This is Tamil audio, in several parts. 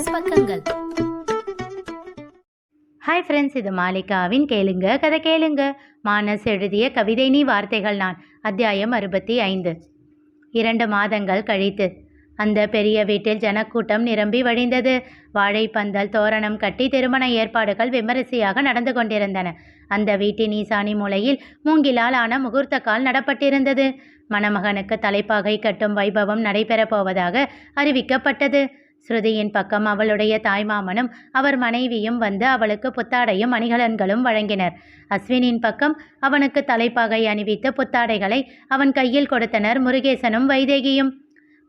மானஸ் பக்கங்கள். ஹாய் ஃப்ரெண்ட்ஸ், இது மாலிகாவின் கேளுங்க கதை கேளுங்க. மானஸ் எழுதிய கவிதை நீ வார்த்தைகள் நான். அத்தியாயம் 65. 2 மாதங்கள் கழித்து அந்த பெரிய வீட்டில் ஜனக்கூட்டம் நிரம்பி வழிந்தது. வாழைப்பந்தல் தோரணம் கட்டி திருமண ஏற்பாடுகள் விமரிசையாக நடந்து கொண்டிருந்தன. அந்த வீட்டின் ஈசானி மூலையில் மூங்கிலால் ஆன முகூர்த்த கால் நடப்பட்டிருந்தது. மணமகனுக்கு தலைப்பாகை கட்டும் வைபவம் நடைபெறப் போவதாக அறிவிக்கப்பட்டது. ஸ்ருதியின் பக்கம் அவளுடைய தாய்மாமனும் அவர் மனைவியும் வந்து அவளுக்கு புத்தாடையும் அணிகலன்களும் வழங்கினர். அஸ்வினின் பக்கம் அவனுக்கு தலைப்பாகை அணிவித்து புத்தாடைகளை அவன் கையில் கொடுத்தனர் முருகேசனும் வைதேகியும்.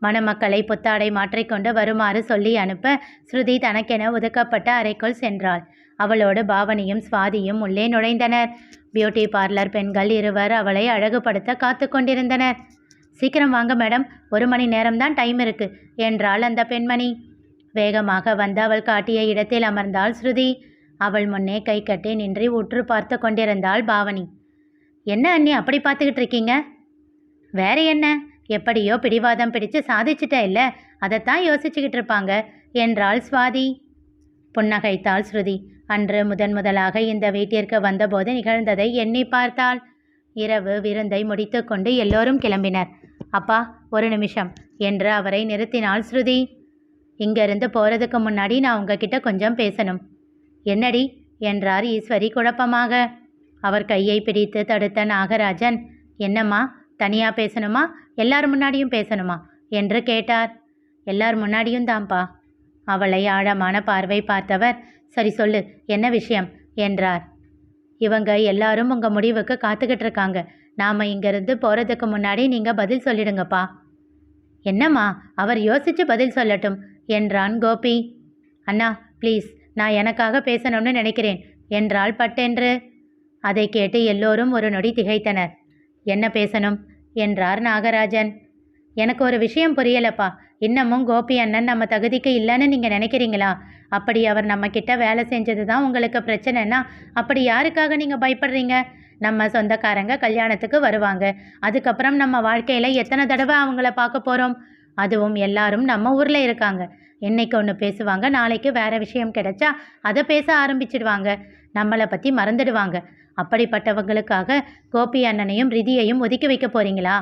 மணமக்களை புத்தாடை மாற்றிக்கொண்டு வருமாறு சொல்லி அனுப்ப ஸ்ருதி தனக்கென ஒதுக்கப்பட்ட அறைக்குள் சென்றாள். அவளோடு பாவனியும் சுவாதியும் உள்ளே நுழைந்தனர். பியூட்டி பார்லர் பெண்கள் இருவர் அவளை அழகுபடுத்த காத்து கொண்டிருந்தனர். சீக்கிரம் வாங்க மேடம், 1 மணி நேரம்தான் டைம் இருக்கு என்றாள் அந்த பெண்மணி. வேகமாக வந்து அவள் காட்டிய இடத்தில் அமர்ந்தாள் ஸ்ருதி. அவள் முன்னே கை கட்டி நின்று உற்று பார்த்து கொண்டிருந்தாள் பாவனி. என்ன அண்ணி அப்படி பார்த்துக்கிட்டு இருக்கீங்க? வேற என்ன, எப்படியோ பிடிவாதம் பிடிச்சு சாதிச்சிட்ட இல்ல, அதைத்தான் யோசிச்சுக்கிட்டு இருப்பாங்க என்றாள் சுவாதி. புன்னகைத்தாள் ஸ்ருதி. அன்று முதலாக இந்த வீட்டிற்கு வந்தபோது நிகழ்ந்ததை எண்ணி பார்த்தாள். இரவு விருந்தை முடித்து கொண்டு எல்லோரும் கிளம்பினர். அப்பா, 1 நிமிஷம் என்று அவரை நிறுத்தினாள் ஸ்ருதி. இங்கிருந்து போறதுக்கு முன்னாடி நான் உங்ககிட்ட கொஞ்சம் பேசணும். என்னடி என்றார் ஈஸ்வரி குழப்பமாக. அவர் கையை பிடித்து தடுத்த நாகராஜன், என்னம்மா, தனியா பேசணுமா எல்லார் முன்னாடியும் பேசணுமா என்று கேட்டார். எல்லார் முன்னாடியும் தான்ப்பா. அவளை ஆழமான பார்வை பார்த்தவர், சரி சொல்லு, என்ன விஷயம் என்றார். இவங்க எல்லாரும் உங்க முடிவுக்கு காத்துக்கிட்டு இருக்காங்க. நாம இங்கிருந்து போறதுக்கு முன்னாடி நீங்க பதில் சொல்லிடுங்கப்பா. என்னம்மா, அவர் யோசிச்சு பதில் சொல்லட்டும் என்றான் கோபி. அண்ணா ப்ளீஸ், நான் எனக்காக பேசணும்னு நினைக்கிறேன் என்றாள் பட்டென்று. அதை கேட்டு எல்லோரும் ஒரு நொடி திகைத்தனர். என்ன பேசணும் என்றார் நாகராஜன். எனக்கு ஒரு விஷயம் புரியலப்பா. இன்னமும் கோபி அண்ணன் நம்ம தகுதிக்கு இல்லைன்னு நீங்கள் நினைக்கிறீங்களா? அப்படி அவர் நம்ம கிட்ட வேலை செஞ்சது தான் உங்களுக்கு பிரச்சனைனா அப்படி யாருக்காக நீங்கள் பயப்படுறீங்க? நம்ம சொந்தக்காரங்க கல்யாணத்துக்கு வருவாங்க. அதுக்கப்புறம் நம்ம வாழ்க்கையில் எத்தனை தடவை அவங்கள பார்க்க போகிறோம்? அதுவும் எல்லாரும் நம்ம ஊரில் இருக்காங்க. இன்னைக்கு ஒன்று பேசுவாங்க, நாளைக்கு வேறு விஷயம் கிடைச்சா அதை பேச ஆரம்பிச்சிடுவாங்க. நம்மளை பற்றி மறந்துடுவாங்க. அப்படிப்பட்டவங்களுக்காக கோபி அண்ணனையும் ரிதியையும் ஒதுக்கி வைக்க போகிறீங்களா?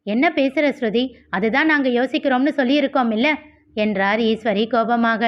என்ன பேசுகிற ஸ்ருதி, அதுதான் நாங்கள் யோசிக்கிறோம்னு சொல்லியிருக்கோம் இல்லை என்றார் ஈஸ்வரி கோபமாக.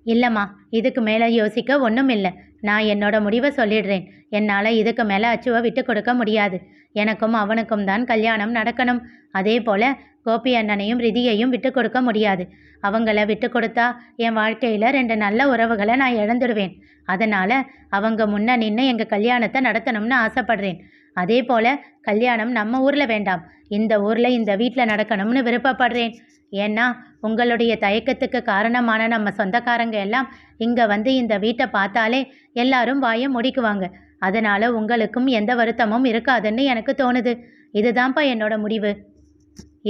இல்லைம்மா, இதுக்கு மேலே யோசிக்க ஒன்றும் இல்லை. நான் என்னோட முடிவை சொல்லிடுறேன். என்னால் இதுக்கு மேலே அச்சுவை விட்டு கொடுக்க முடியாது. எனக்கும் அவனுக்கும் தான் கல்யாணம் நடக்கணும். அதே போல் கோபி அண்ணனையும் ரிதியையும் விட்டு கொடுக்க முடியாது. அவங்கள விட்டு கொடுத்தா என் வாழ்க்கையில் 2 நல்ல உறவுகளை நான் இழந்துடுவேன். அதனால் அவங்க முன்ன நின்று எங்கள் கல்யாணத்தை நடத்தணும்னு ஆசைப்படுறேன். அதே போல் கல்யாணம் நம்ம ஊரில் வேண்டாம், இந்த ஊரில் இந்த வீட்டில் நடக்கணும்னு விருப்பப்படுறேன். ஏன்னா உங்களுடைய தயக்கத்துக்கு காரணமான நம்ம சொந்தக்காரங்க எல்லாம் இங்கே வந்து இந்த வீட்டை பார்த்தாலே எல்லாரும் வாயை முடிக்குவாங்க. அதனால் உங்களுக்கும் எந்த வருத்தமும் இருக்காதுன்னு எனக்கு தோணுது. இதுதான்ப்பா என்னோட முடிவு.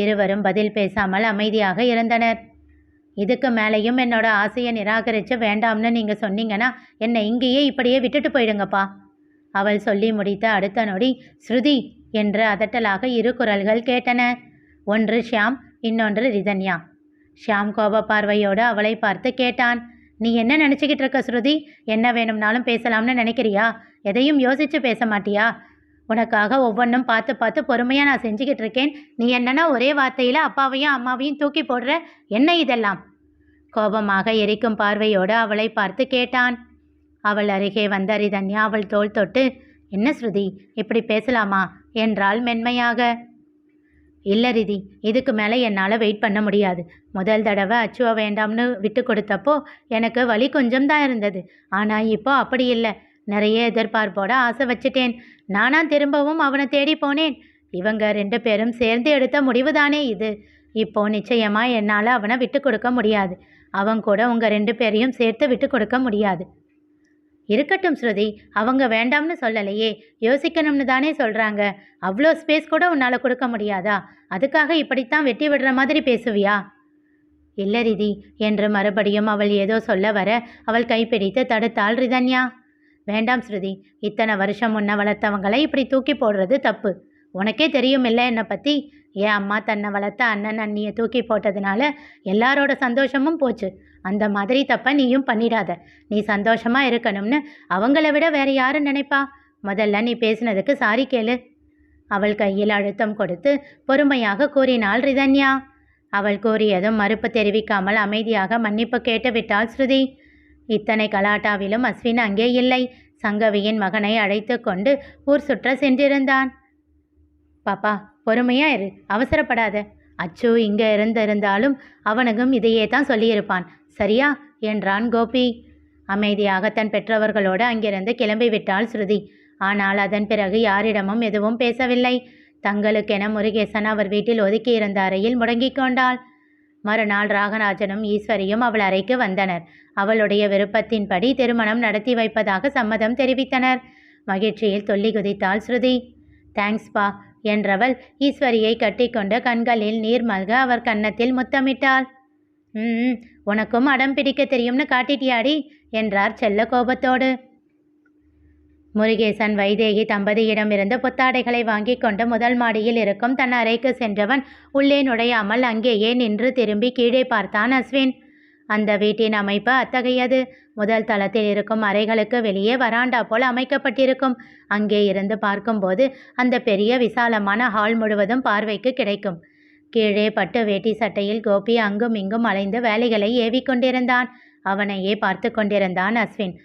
இருவரும் பதில் பேசாமல் அமைதியாக இருந்தனர். இதுக்கு மேலேயும் என்னோட ஆசையை நிராகரித்து வேண்டாம்னு நீங்கள் சொன்னீங்கன்னா என்னை இங்கேயே இப்படியே விட்டுட்டு போயிடுங்கப்பா. அவள் சொல்லி முடித்த அடுத்த நொடி ஸ்ருதி என்று அதட்டலாக 2 குரல்கள் கேட்டன. ஒன்று ஷியாம், இன்னொன்று ரிதன்யா. ஷியாம் கோப பார்வையோடு அவளை பார்த்து கேட்டான், நீ என்ன நினச்சிக்கிட்டு இருக்க ஸ்ருதி? என்ன வேணும்னாலும் பேசலாம்னு நினைக்கிறியா? எதையும் யோசித்து பேச மாட்டியா? உனக்காக ஒவ்வொன்றும் பார்த்து பார்த்து பொறுமையாக நான் செஞ்சுக்கிட்டு இருக்கேன். நீ என்னன்னா ஒரே வார்த்தையில் அப்பாவையும் அம்மாவையும் தூக்கி போடுற, என்ன இதெல்லாம்? கோபமாக எரிக்கும் பார்வையோடு அவளை பார்த்து கேட்டான். அவள் அருகே வந்த ரிதன்யா அவள் தோள் தொட்டு, என்ன ஸ்ருதி, இப்படி பேசலாமா என்றாள் மென்மையாக. இல்லை ரிதி, இதுக்கு மேலே என்னால் வெயிட் பண்ண முடியாது. முதல் தடவை அச்சுவை வேண்டாம்னு விட்டு கொடுத்தப்போ எனக்கு வலி கொஞ்சம் தான் இருந்தது. ஆனால் இப்போ அப்படி இல்லை. நிறைய எதிர்பார்ப்போட ஆசை வச்சுட்டேன். நானா திரும்பவும் அவனை தேடி போனேன். இவங்க 2 பேரும் சேர்ந்து எடுத்த முடிவு தானே இது. இப்போ நிச்சயமாக என்னால் அவனை விட்டு கொடுக்க முடியாது. அவன் கூட உங்கள் 2 பேரையும் சேர்த்து விட்டு கொடுக்க முடியாது. இருக்கட்டும் ஸ்ருதி, அவங்க வேண்டாம்னு சொல்லலையே, யோசிக்கணும்னு தானே சொல்கிறாங்க. அவ்வளோ ஸ்பேஸ் கூட உன்னால் கொடுக்க முடியாதா? அதுக்காக இப்படித்தான் வெட்டி விடுற மாதிரி பேசுவியா? இல்லை ரிதி என்று மறுபடியும் அவள் ஏதோ சொல்ல வர அவள் கைப்பிடித்து தடுத்தாள் ரிதன்யா. வேண்டாம் ஸ்ருதி, இத்தனை வருஷம் முன்ன வளர்த்தவங்களை இப்படி தூக்கி போடுறது தப்பு. உனக்கே தெரியும் இல்லை என்னை பற்றி. என் அம்மா தன்னை வளர்த்த அண்ணன் அண்ணியை தூக்கி போட்டதுனால எல்லாரோட சந்தோஷமும் போச்சு. அந்த மாதிரி தப்ப நீயும் பண்ணிடாத. நீ சந்தோஷமாக இருக்கணும்னு அவங்கள விட வேற யாரும் நினைப்பா? முதல்ல நீ பேசினதுக்கு சாரி கேளு. அவள் கையில் அழுத்தம் கொடுத்து பொறுமையாக கூறினாள் ரிதன்யா. அவள் கூறியதும் மறுப்பு தெரிவிக்காமல் அமைதியாக மன்னிப்பு கேட்டு விட்டாள் ஸ்ருதி. இத்தனை கலாட்டாவிலும் அஸ்வின் அங்கே இல்லை. சங்கவியின் மகனை அழைத்து கொண்டு ஊர் சுற்ற சென்றிருந்தான். பாப்பா, பொறுமையா இரு, அவசரப்படாத. அச்சு இங்கே இருந்திருந்தாலும் அவனுக்கும் இதையே தான் சொல்லியிருப்பான், சரியா என்றான் கோபி. அமைதியாக தன் பெற்றவர்களோடு அங்கிருந்து கிளம்பி விட்டாள் ஸ்ருதி. ஆனால் அதன் பிறகு யாரிடமும் எதுவும் பேசவில்லை. தங்களுக்கென முருகேசன் அவர் வீட்டில் ஒதுக்கியிருந்த அறையில் முடங்கிக் கொண்டாள். மறுநாள் ராகராஜனும் ஈஸ்வரியும் அவள் அறைக்கு வந்தனர். அவளுடைய விருப்பத்தின்படி திருமணம் நடத்தி வைப்பதாக சம்மதம் தெரிவித்தனர். மகிழ்ச்சியில் துள்ளி குதித்தாள் ஸ்ருதி. தேங்க்ஸ் பா என்றவள் ஈஸ்வரியை கட்டிக்கொண்டு கண்களில் நீர் மல்க அவர் கன்னத்தில் முத்தமிட்டாள். உனக்கும் அடம் பிடிக்க தெரியும்னு காட்டிட்டியாடி என்றார் செல்ல கோபத்தோடு. முருகேசன் வைதேகி தம்பதியிடமிருந்து புத்தாடைகளை வாங்கி கொண்டு முதல் மாடியில் இருக்கும் தன் அறைக்கு சென்றவன் உள்ளே நுழையாமல் அங்கேயே நின்று திரும்பி கீழே பார்த்தான் அஸ்வின். அந்த வீட்டின் அமைப்பு அத்தகையது. முதல் தளத்தில் இருக்கும் அறைகளுக்கு வெளியே வராண்டா போல் அமைக்கப்பட்டிருக்கும். அங்கே இருந்து பார்க்கும்போது அந்த பெரிய விசாலமான ஹால் முழுவதும் பார்வைக்கு கிடைக்கும். கீழே பட்டு வேட்டி சட்டையில் கோபி அங்கும் இங்கும் அலைந்து வேலைகளை ஏவிக்கொண்டிருந்தான். அவனையே பார்த்து கொண்டிருந்தான் அஸ்வின்.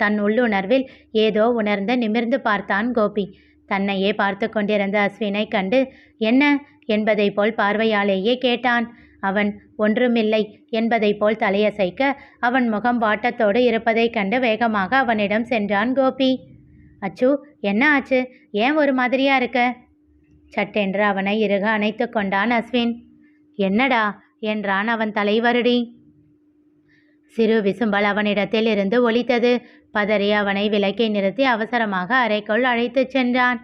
தன் உள்ளுணர்வில் ஏதோ உணர்ந்து நிமிர்ந்து பார்த்தான் கோபி. தன்னையே பார்த்து கொண்டிருந்த அஸ்வினை கண்டு என்ன என்பதை போல் பார்வையாலேயே கேட்டான். அவன் ஒன்றுமில்லை என்பதை போல் தலையசைக்க அவன் முகம் வாட்டத்தோடு இருப்பதைக் கண்டு வேகமாக அவனிடம் சென்றான் கோபி. அச்சு, என்ன ஆச்சு? ஏன் ஒரு மாதிரியா இருக்க? சட்டென்று அவனை இறுக அணைத்து கொண்டான் அஸ்வின். என்னடா என்றான் அவன் தலைவருடி. சிறு விசும்பல் அவனிடத்தில் இருந்து ஒலித்தது. பதறி அவனை விலக்கி நிறுத்தி அவசரமாக அறைக்குள் அழைத்துச் சென்றான்.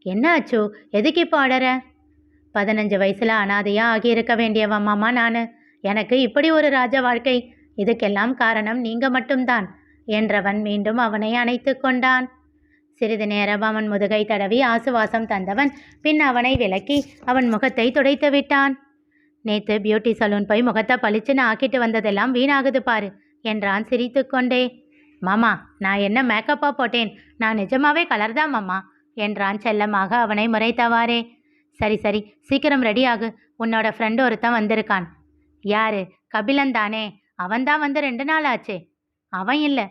என்ன அச்சு, எதுக்கு இப்போ அடற? 15 வயசுல அனாதையா ஆகியிருக்க வேண்டியவம்மாமா நான். எனக்கு இப்படி ஒரு ராஜ வாழ்க்கை. இதுக்கெல்லாம் காரணம் நீங்க மட்டும்தான் என்றவன் மீண்டும் அவனை அணைத்து கொண்டான். சிறிது நேரம் அவன் முதுகை தடவி ஆசுவாசம் தந்தவன் பின் அவனை விலக்கி அவன் முகத்தை துடைத்து விட்டான். நேத்து பியூட்டி சலூன் போய் முகத்தை பளிச்சுன்னு ஆக்கிட்டு வந்ததெல்லாம் வீணாகுது பாரு என்றான் சிரித்து கொண்டே. மாமா, நான் என்ன மேக்கப்பா போட்டேன்? நான் நிஜமாவே கலர் தான் மாமா என்றான் செல்லமாக அவனை முறைத்தவாறே. சரி சரி, சீக்கிரம் ரெடியாகு. உன்னோட ஃப்ரெண்டு ஒருத்தன் வந்திருக்கான். யாரு? கபிலன் தானே? அவன்தான் வந்து 2 நாள் ஆச்சே. அவன் இல்லை,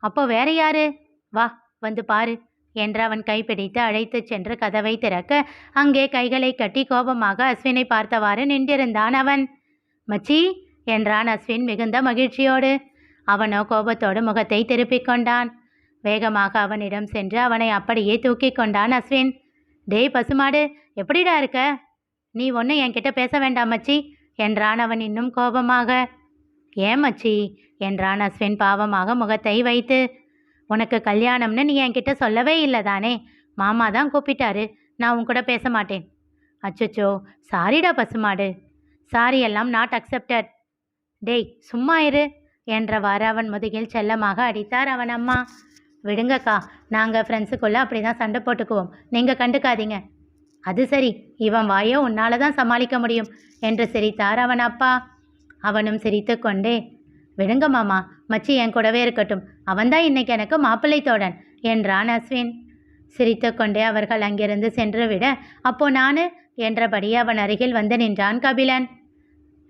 அப்போ வேற யாரு? வா வந்து பாரு என்று அவன் கைப்பிடித்து அழைத்துச் சென்று கதவை திறக்க அங்கே கைகளை கட்டி கோபமாக அஸ்வினை பார்த்தவாறு நின்றிருந்தான் அவன். மச்சி என்றான் அஸ்வின் மிகுந்த மகிழ்ச்சியோடு. அவனோ கோபத்தோடு முகத்தை திருப்பிக் கொண்டான். வேகமாக அவனிடம் சென்று அவனை அப்படியே தூக்கி கொண்டான் அஸ்வின். டேய் பசுமாடு, எப்படிடா இருக்க? நீ ஒன்றும் என்கிட்ட பேச வேண்டாம் மச்சி என்றான் அவன் இன்னும் கோபமாக. ஏன் மச்சி என்றான் அஸ்வின் பாவமாக முகத்தை வைத்து. உனக்கு கல்யாணம்னு நீ என்கிட்ட சொல்லவே இல்லை தானே? மாமா தான் கூப்பிட்டாரு. நான் உன் கூட பேச மாட்டேன். அச்சோ, சாரிடா பசுமாடு. சாரி எல்லாம் நாட் அக்செப்டட். டேய் சும்மா இரு என்றவாறு அவன் முதுகில் செல்லமாக அடித்தார் அவன் அம்மா. விடுங்கக்கா, நாங்கள் ஃப்ரெண்ட்ஸுக்குள்ளே அப்படி தான் சண்டை போட்டுக்குவோம், நீங்கள் கண்டுக்காதீங்க. அது சரி, இவன் வாயோ உன்னால தான் சமாளிக்க முடியும் என்று சிரித்தார் அவன் அப்பா. அவனும் சிரித்து கொண்டே, விடுங்க மாமா, மச்சி என் கூடவே இருக்கட்டும், அவன்தான் இன்னைக்கு எனக்கு மாப்பிள்ளை தோழன் என்றான் அஸ்வின். சிரித்து கொண்டே அவர்கள் அங்கிருந்து சென்று விட அப்போ நானு என்றபடி அவன் அருகில் வந்து நின்றான் கபிலன்.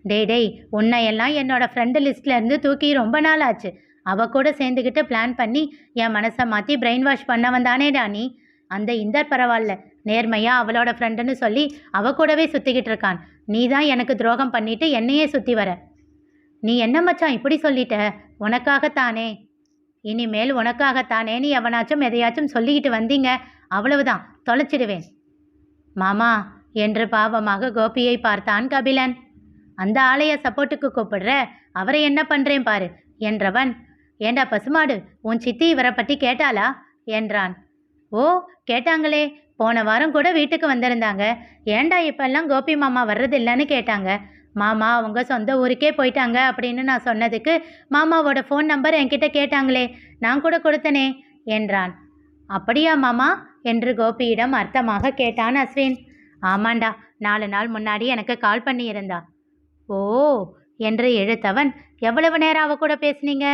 டேய், உன்னையெல்லாம் என்னோட ஃப்ரெண்டு லிஸ்ட்லேருந்து தூக்கி ரொம்ப நாள் ஆச்சு. அவ கூட சேர்ந்துக்கிட்டு பிளான் பண்ணி என் மனசை மாற்றி பிரெயின் வாஷ் பண்ணவன் தானேடா நீ. அந்த இந்தர் பரவாயில்ல, நேர்மையாக அவளோட ஃப்ரெண்டுன்னு சொல்லி அவ கூடவே சுற்றிக்கிட்டு இருக்கான். நீ தான் எனக்கு துரோகம் பண்ணிட்டு என்னையே சுற்றி வர. நீ என்ன மச்சான் இப்படி சொல்லிட்ட? உனக்காகத்தானே, இனிமேல் உனக்காகத்தானே நீ எவனாச்சும் எதையாச்சும் சொல்லிக்கிட்டு வந்தீங்க, அவ்வளவுதான், தொலைச்சிடுவேன் மாமா என்று பாவமாக கோபியை பார்த்தான் கபிலன். அந்த ஆளைய சப்போர்ட்டுக்கு கூப்பிடுற, அவரை என்ன பண்ணுறேன் பாரு என்றவன். ஏண்டா பசுமாடு, உன் சித்தி இவரை பற்றி கேட்டாளா என்றான். ஓ கேட்டாங்களே, போன வாரம் கூட வீட்டுக்கு வந்திருந்தாங்க. ஏண்டா இப்பெல்லாம் கோபி மாமா வர்றதில்லைன்னு கேட்டாங்க. மாமா அவங்க சொந்த ஊருக்கே போயிட்டாங்க அப்படின்னு நான் சொன்னதுக்கு மாமாவோட ஃபோன் நம்பர் என்கிட்ட கேட்டாங்களே, நான் கூட கொடுத்தனே என்றான். அப்படியா மாமா என்று கோபியிடம் அர்த்தமாக கேட்டான் அஸ்வின். ஆமாண்டா, 4 நாள் முன்னாடி எனக்கு கால் பண்ணியிருந்தா. ஓ என்று இழுத்தவன், எவ்வளவு நேரம் அவ கூட பேசுனீங்க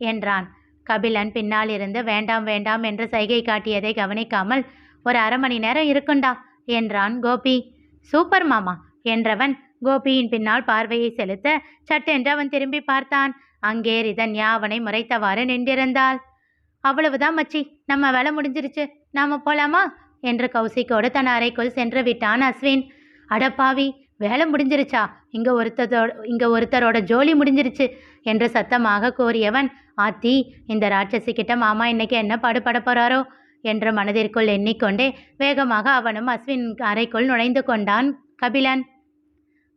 என்றான். கபிலன் பின்னால் இருந்து வேண்டாம் வேண்டாம் என்று சைகை காட்டியதை கவனிக்காமல், ஒரு 1/2 மணி நேரம் இருக்குண்டா என்றான் கோபி. சூப்பர் மாமா என்றவன் கோபியின் பின்னால் பார்வையை செலுத்த சட்டென்று அவன் திரும்பி பார்த்தான். அங்கே ரிதன்யா அவனை முறைத்தவாறு நின்றிருந்தாள். அவ்வளவுதான் மச்சி, நம்ம வேலை முடிஞ்சிருச்சு, நாம போலாமா என்று கௌசிக்கோடு தன் அறைக்குள் சென்று விட்டான் அஸ்வின். அடப்பாவி, வேலை முடிஞ்சிருச்சா? இங்க ஒருத்தரோட ஜோலி முடிஞ்சிருச்சு என்று சத்தமாக கூறியவன், ஆத்தி, இந்த ராட்சசி கிட்ட மாமா இன்னைக்கு என்ன பாடுபட போறாரோ என்று மனதிற்குள் எண்ணிக்கொண்டே வேகமாக அவனும் அஸ்வின் அறைக்குள் நுழைந்து கொண்டான் கபிலன்.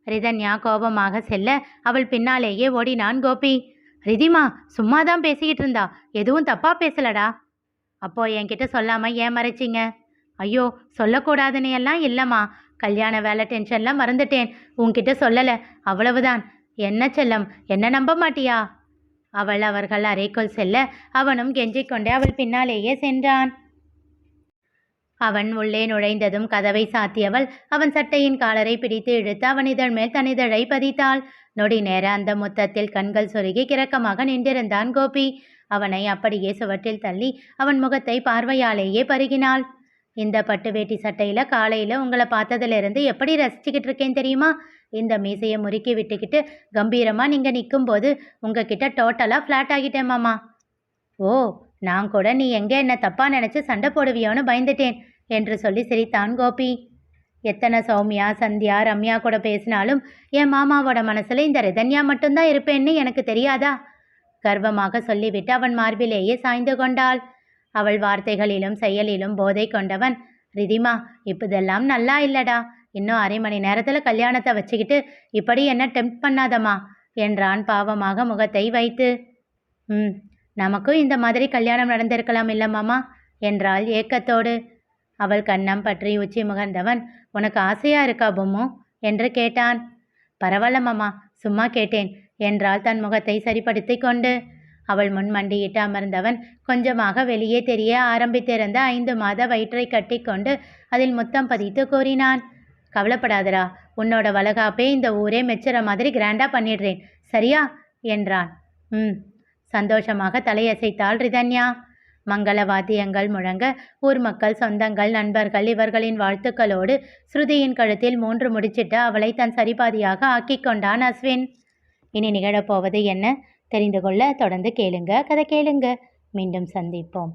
ரிதன்யா கோபமாக செல்ல அவள் பின்னாலேயே ஓடினான் கோபி. ரிதிமா, சும்மாதான் பேசிக்கிட்டு இருந்தா, எதுவும் தப்பா பேசலடா. அப்போ என்கிட்ட சொல்லாம ஏன் மறைச்சிங்க? ஐயோ, சொல்லக்கூடாதுன்னு எல்லாம் இல்லைம்மா, கல்யாண வேலை டென்ஷன்லாம் மறந்துட்டேன், உன்கிட்ட சொல்லலை, அவ்வளவுதான். என்ன செல்லம், என்ன நம்ப மாட்டியா? அவர்கள் அறைக்குள் செல்ல அவனும் கெஞ்சிக்கொண்டே அவள் பின்னாலேயே சென்றான். அவன் உள்ளே நுழைந்ததும் கதவை சாத்தியவள் அவன் சட்டையின் காலரை பிடித்து இழுத்து அவன் இதழ் மேல் தன் இதழை பதித்தாள். நொடி நேர அந்த முத்தத்தில் கண்கள் சொருகி கிறக்கமாக நின்றிருந்தான் கோபி. அவனை அப்படியே சுவற்றில் தள்ளி அவன் முகத்தை பார்வையாலேயே பருகினாள். இந்த பட்டு வேட்டி சட்டையில காலையில உங்களை பார்த்ததிலிருந்து எப்படி ரசிச்சுக்கிட்டு இருக்கேன் தெரியுமா? இந்த மீசையை முறுக்கி விட்டுக்கிட்டு கம்பீரமா நீங்க நிற்கும்போது உங்ககிட்ட டோட்டலா ஃப்ளாட் ஆகிட்டேன் மாமா. ஓ, நான் கூட நீ எங்கே என்ன தப்பா நினைச்சு சண்டை போடுவியோன்னு பயந்துட்டேன் என்று சொல்லி சிரித்தான் கோபி. எத்தனை சௌமியா, சந்தியா, ரம்யா கூட பேசினாலும் என் மாமாவோட மனசுல இந்த ரிதன்யா மட்டும்தான் இருப்பேன்னு எனக்கு தெரியாதா? கர்வமாக சொல்லிவிட்டு அவன் மார்பிலேயே சாய்ந்து கொண்டாள். அவள் வார்த்தைகளிலும் செயலிலும் போதை கொண்டவன், ரிதிமா, இப்பதெல்லாம் நல்லா இல்லடா, இன்னும் 1/2 மணி நேரத்துல கல்யாணத்தை வச்சுக்கிட்டு இப்படி என்ன டெம்ப்ட் பண்ணாதம்மா என்றான் பாவமாக முகத்தை வைத்து. நமக்கும் இந்த மாதிரி கல்யாணம் நடந்திருக்கலாம் இல்ல மாமா என்றாள் ஏக்கத்தோடு. அவள் கன்னம் பற்றி உச்சி முகர்ந்தவன், உனக்கு ஆசையா இருக்கா பொம்மு என்று கேட்டான். பரவாயில்ல மாமா, சும்மா கேட்டேன் என்றாள் தன் முகத்தை சரிப்படுத்தி கொண்டு. அவள் முன் மண்டியிட்டு அமர்ந்தவன் கொஞ்சமாக வெளியே தெரிய ஆரம்பித்திருந்த 5 மாத வயிற்றை கட்டி கொண்டு அதில் முத்தம் பதித்து கூறினான். கவலைப்படாதரா, உன்னோட வளகாப்பே இந்த ஊரே மெச்சுற மாதிரி கிராண்டா பண்ணிடுறேன், சரியா என்றான். சந்தோஷமாக தலையசைத்தாள் ரிதன்யா. மங்கள வாத்தியங்கள் முழங்க ஊர் மக்கள், சொந்தங்கள், நண்பர்கள் இவர்களின் வாழ்த்துக்களோடு ஸ்ருதியின் கழுத்தில் 3 முடிச்சிட்டு அவளை தன் சரிபாதியாக ஆக்கி கொண்டான் அஸ்வின். இனி நிகழப்போவது என்ன தெரிந்து கொள்ள தொடர்ந்து கேளுங்க, கதை கேளுங்க. மீண்டும் சந்திப்போம்.